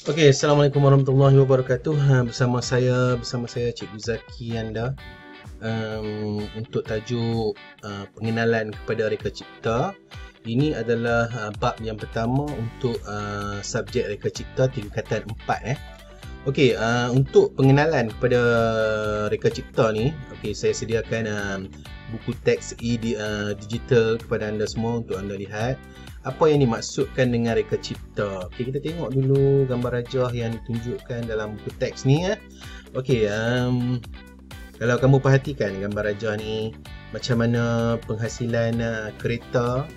Okey, Assalamualaikum warahmatullahi wabarakatuh. Bersama saya Cikgu Zaki anda. Untuk tajuk pengenalan kepada reka cipta. Ini adalah bab yang pertama untuk subjek reka cipta tingkatan 4 Okey, untuk pengenalan kepada reka cipta ni, okey, saya sediakan buku teks digital kepada anda semua untuk anda lihat apa yang dimaksudkan dengan reka cipta. Okey, kita tengok dulu gambar rajah yang ditunjukkan dalam buku teks ni Okey, kalau kamu perhatikan gambar rajah ni, macam mana penghasilan kereta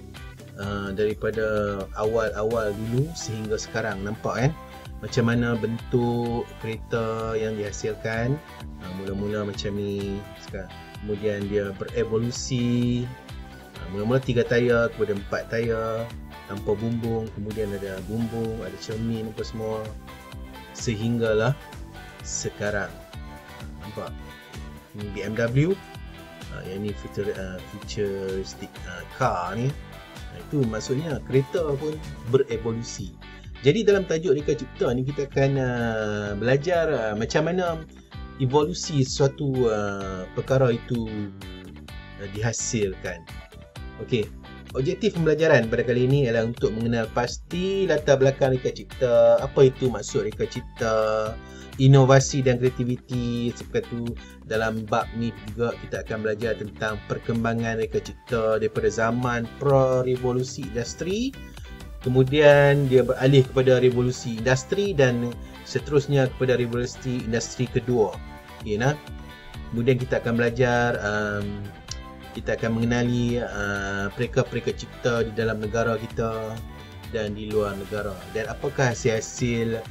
daripada awal-awal dulu sehingga sekarang, nampak kan? Macam mana bentuk kereta yang dihasilkan, mula-mula macam ni, kemudian dia berevolusi, mula-mula 3 tayar, kemudian 4 tayar tanpa bumbung, kemudian ada bumbung, ada cermin apa semua, sehinggalah sekarang. Nampak? Ini BMW, yang ni futuristic car ni. Itu maksudnya kereta pun berevolusi. Jadi dalam tajuk reka cipta ni kita akan belajar macam mana evolusi suatu perkara itu dihasilkan. Okey, objektif pembelajaran pada kali ini ialah untuk mengenal pasti latar belakang reka cipta, apa itu maksud reka cipta, inovasi dan kreativiti. Seperti itu, dalam bab ni juga kita akan belajar tentang perkembangan reka cipta daripada zaman pra-revolusi industri, kemudian dia beralih kepada revolusi industri dan seterusnya kepada revolusi industri kedua. Okay, nah? Kemudian kita akan belajar, kita akan mengenali pereka-pereka cipta di dalam negara kita dan di luar negara, dan apakah hasil-hasil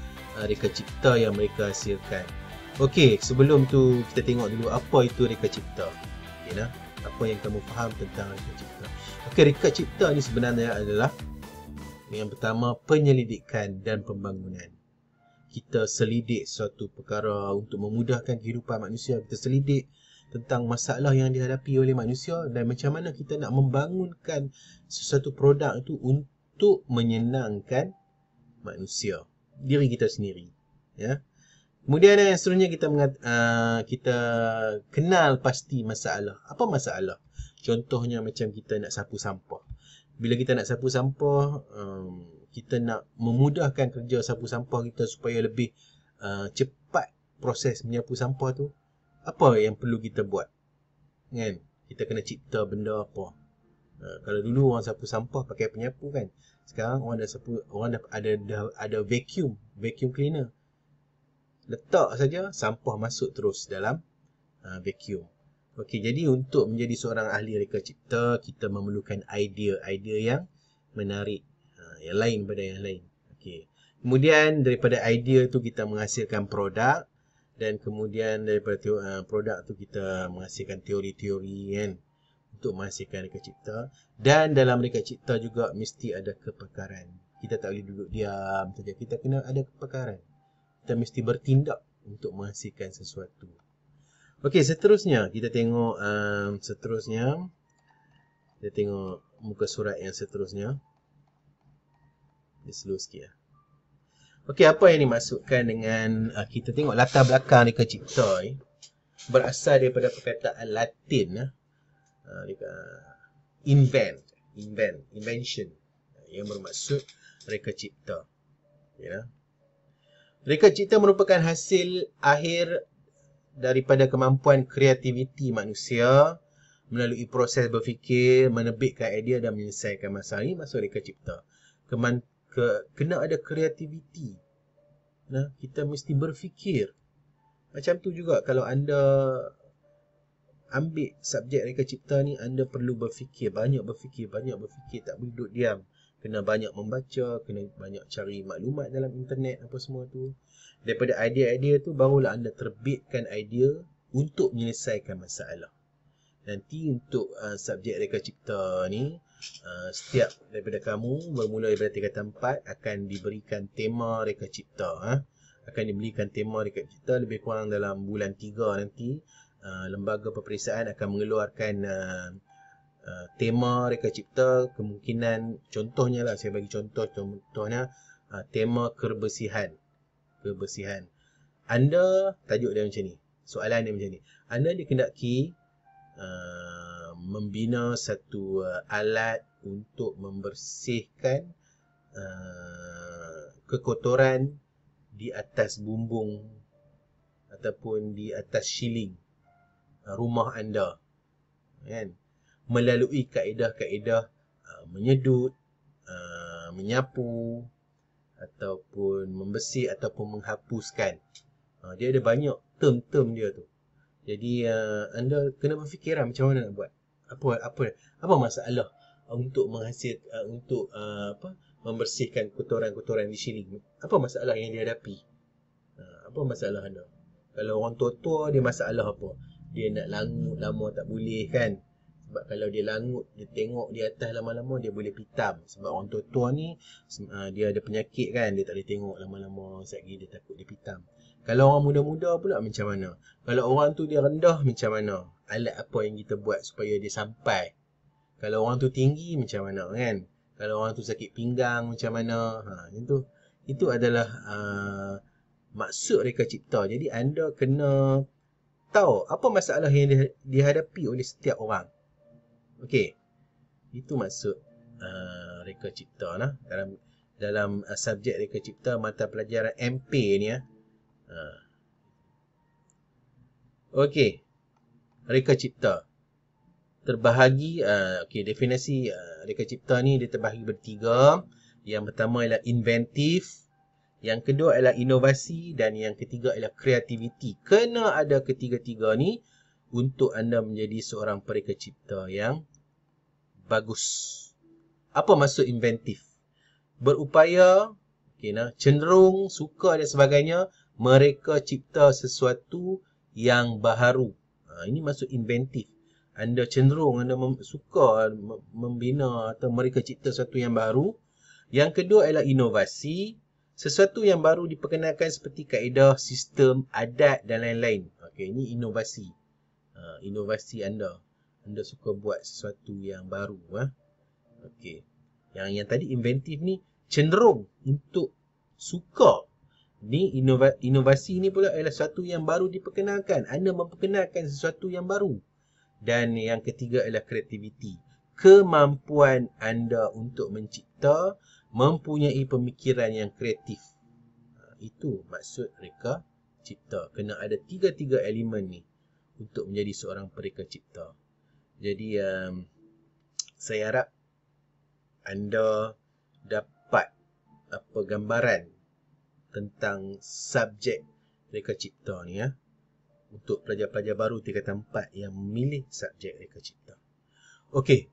reka cipta yang mereka hasilkan. Okey, sebelum tu kita tengok dulu apa itu reka cipta. Okay, nah? Apa yang kamu faham tentang reka cipta? Okey, reka cipta ni sebenarnya adalah yang pertama, penyelidikan dan pembangunan. Kita selidik suatu perkara untuk memudahkan kehidupan manusia. Kita selidik tentang masalah yang dihadapi oleh manusia dan macam mana kita nak membangunkan sesuatu produk itu untuk menyenangkan manusia, diri kita sendiri. Ya. Kemudian yang seterusnya kita kenal pasti masalah. Apa masalah? Contohnya macam kita nak sapu sampah. Bila kita nak sapu sampah, kita nak memudahkan kerja sapu sampah kita supaya lebih cepat proses menyapu sampah tu. Apa yang perlu kita buat? Kan? Kita kena cipta benda apa? Kalau dulu orang sapu sampah pakai penyapu kan. Sekarang orang dah ada vacuum cleaner. Letak saja, sampah masuk terus dalam vacuum. Okey, jadi untuk menjadi seorang ahli reka cipta, kita memerlukan idea yang menarik, yang lain daripada yang lain. Okey. Kemudian daripada idea tu kita menghasilkan produk, dan kemudian daripada produk tu kita menghasilkan teori-teori kan, untuk menghasilkan reka cipta. Dan dalam reka cipta juga mesti ada kepakaran. Kita tak boleh duduk diam saja, kita kena ada kepakaran. Kita mesti bertindak untuk menghasilkan sesuatu. Okey, seterusnya kita tengok kita tengok muka surat yang seterusnya. Dia slow sikit ya. Okey, apa yang dimaksudkan dengan kita tengok latar belakang reka cipta ni berasal daripada perkataan Latin invention, yang bermaksud reka cipta. Ya. Reka cipta merupakan hasil akhir daripada kemampuan kreativiti manusia melalui proses berfikir, menerbitkan idea dan menyelesaikan masalah. Ini maksud reka cipta. Kena ada kreativiti. Nah, kita mesti berfikir. Macam tu juga kalau anda ambil subjek reka cipta ni, anda perlu berfikir, banyak berfikir, tak boleh duduk diam. Kena banyak membaca, kena banyak cari maklumat dalam internet apa semua tu. Daripada idea-idea tu barulah anda terbitkan idea untuk menyelesaikan masalah. Nanti untuk subjek reka cipta ni, setiap daripada kamu bermula daripada tingkatan 4 akan diberikan tema reka cipta. Akan diberikan tema reka cipta lebih kurang dalam bulan 3 nanti. Lembaga peperiksaan akan mengeluarkan tema reka cipta. Kemungkinan contohnya lah, saya bagi contohnya tema kebersihan. kebersihan. Anda, tajuk dia macam ni, soalan dia macam ni, anda dikendaki membina satu alat untuk membersihkan kekotoran di atas bumbung ataupun di atas shieling rumah anda, kan? Melalui kaedah-kaedah menyedut, menyapu ataupun membersih ataupun menghapuskan. Dia ada banyak term-term dia tu. Jadi anda kena berfikir macam mana nak buat. Apa masalah untuk membersihkan kotoran-kotoran di shieling. Apa masalah yang dihadapi? Apa masalah anda? Kalau orang tua-tua, dia masalah apa? Dia nak langut lama tak boleh, kan? Sebab kalau dia langut, dia tengok di atas lama-lama, dia boleh pitam. Sebab orang tua-tua ni, dia ada penyakit, kan? Dia tak boleh tengok lama-lama, sekejap lagi dia takut dia pitam. Kalau orang muda-muda pula macam mana? Kalau orang tu dia rendah, macam mana? Alat apa yang kita buat supaya dia sampai? Kalau orang tu tinggi, macam mana, kan? Kalau orang tu sakit pinggang, macam mana? Itu adalah maksud reka cipta. Jadi anda kena tahu apa masalah yang dihadapi oleh setiap orang. Okey. Itu maksud reka cipta lah. Dalam subjek reka cipta mata pelajaran MP ni. Okey. Reka cipta terbahagi, definisi reka cipta ni dia terbahagi bertiga. Yang pertama ialah inventif, yang kedua ialah inovasi, dan yang ketiga ialah kreativiti. Kena ada ketiga-tiga ni untuk anda menjadi seorang pereka cipta yang bagus. Apa maksud inventif? Berupaya, cenderung, suka dan sebagainya, mereka cipta sesuatu yang baharu. Ini maksud inventif. Anda cenderung, anda suka membina atau mereka cipta sesuatu yang baru. Yang kedua ialah inovasi. Sesuatu yang baru diperkenalkan seperti kaedah, sistem, adat dan lain-lain. Okey, ini inovasi. Inovasi anda. Anda suka buat sesuatu yang baru. Okey. Yang tadi inventif ni cenderung untuk suka. Ni inovasi ni pula ialah sesuatu yang baru diperkenalkan. Anda memperkenalkan sesuatu yang baru. Dan yang ketiga ialah kreativiti. Kemampuan anda untuk mencipta, mempunyai pemikiran yang kreatif. Itu maksud reka cipta. Kena ada tiga-tiga elemen ni untuk menjadi seorang pereka cipta. Jadi saya harap anda dapat gambaran tentang subjek reka cipta ni untuk pelajar-pelajar baru tingkatan 4 yang memilih subjek reka cipta. Okey,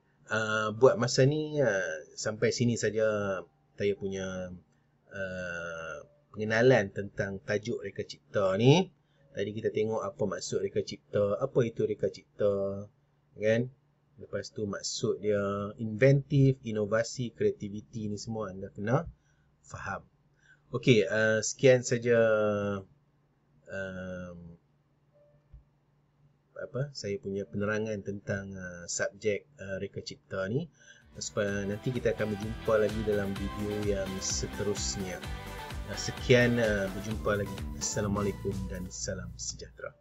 buat masa ni sampai sini saja saya punya pengenalan tentang tajuk reka cipta ni. Tadi kita tengok apa maksud reka cipta, apa itu reka cipta, kan? Lepas tu maksud dia inventif, inovasi, kreativiti ni semua anda kena faham. Okey, sekian saja saya punya penerangan tentang subjek reka cipta ni. Supaya nanti kita akan berjumpa lagi dalam video yang seterusnya. Sekian, berjumpa lagi. Assalamualaikum dan salam sejahtera.